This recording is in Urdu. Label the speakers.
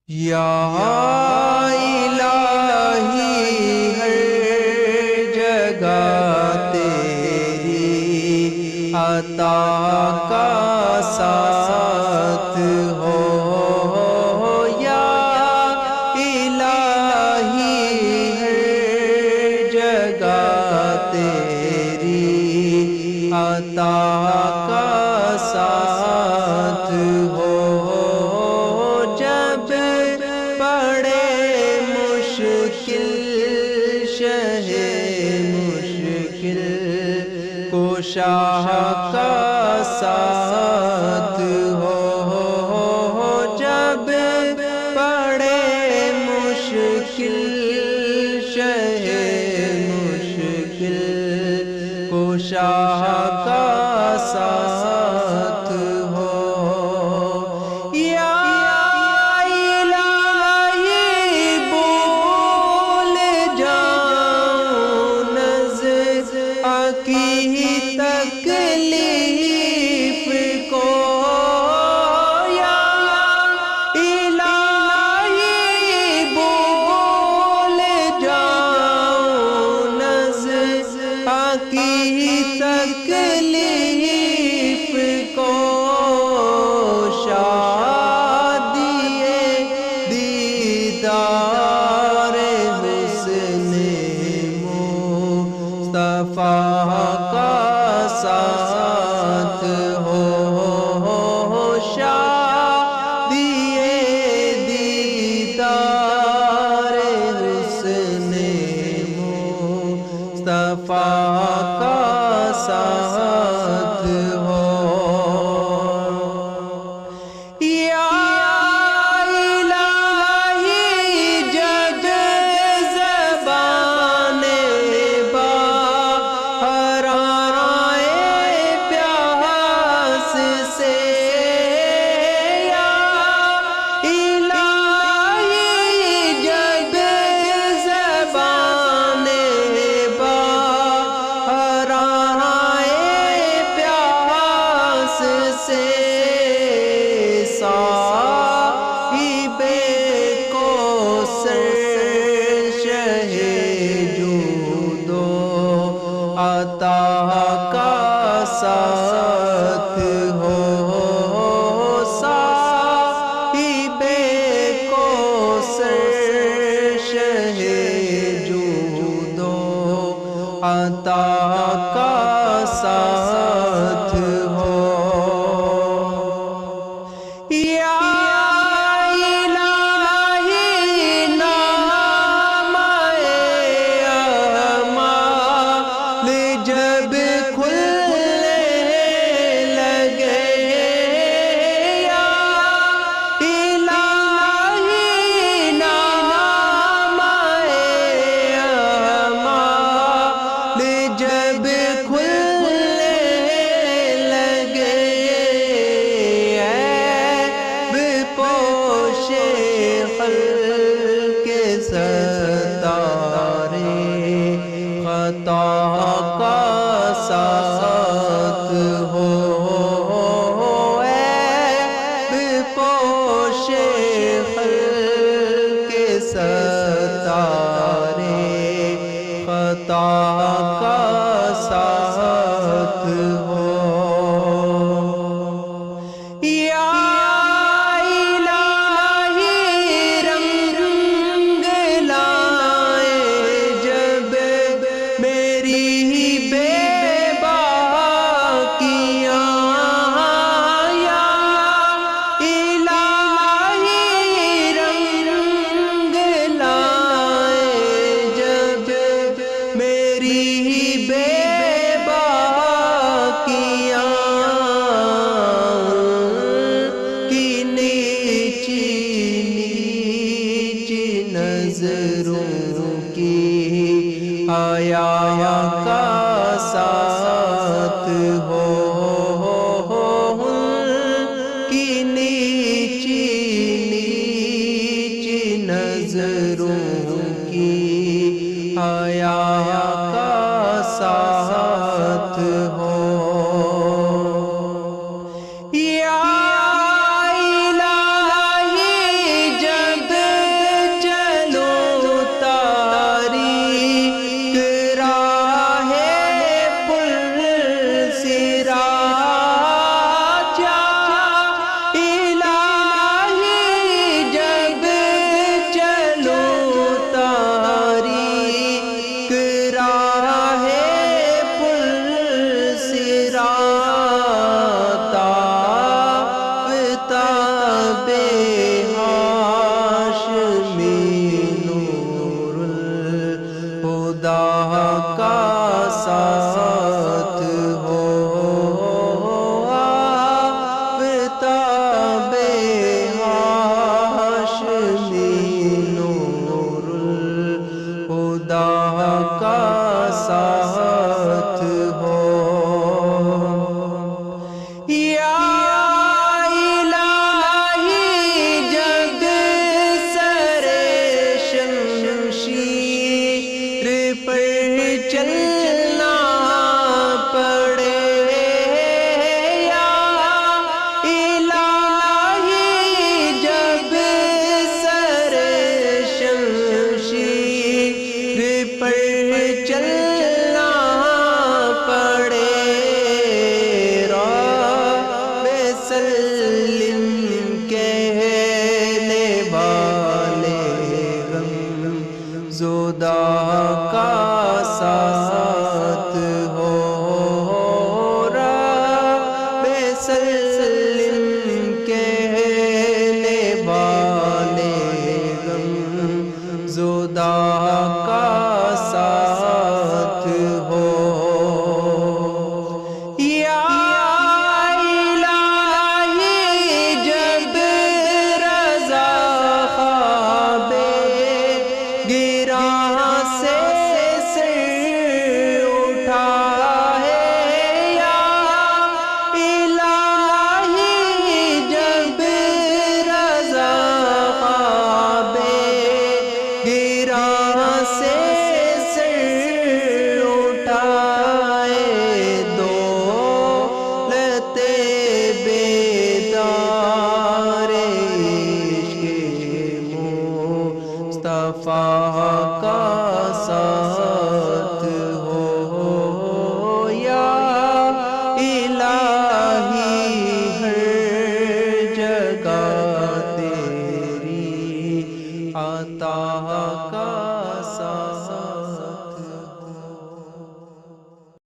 Speaker 1: یا الہی ہر جگہ تیری عطا کا ساتھ ہو، یا الہی ہر جگہ تیری عطا کا ساتھ ہو، شاہ کا ساتھ ہو، جب پڑے مشکل شہ مشکل کو شاہ کا ساتھ ہو، یا الہی بھول جاؤں نظر کی تکلیف کو، یا الہی بھول جاؤں نظر کی تکلیف کو، شادیے دیدار حسن مصطفیٰ کا ساتھ ہو، شادیے دیدار حسن مصطفیٰ کا ساتھ ہو، یا الہی جب زبان عطا کا ساتھ ہو، صاحب کوثر شہ جود و عطا کا ساتھ ہو، یا جب کھلنے لگے، یا الہی نام اعمال جب کھلنے لگے، عیب پوش خلق ستارے خطا کا ساتھ ہو، عیب پوش خلق ستارے خطا کا ساتھ ہو، یا نظروں کی حیا کا ساتھ ہو، کی نیچی نیچی نظروں کی حیا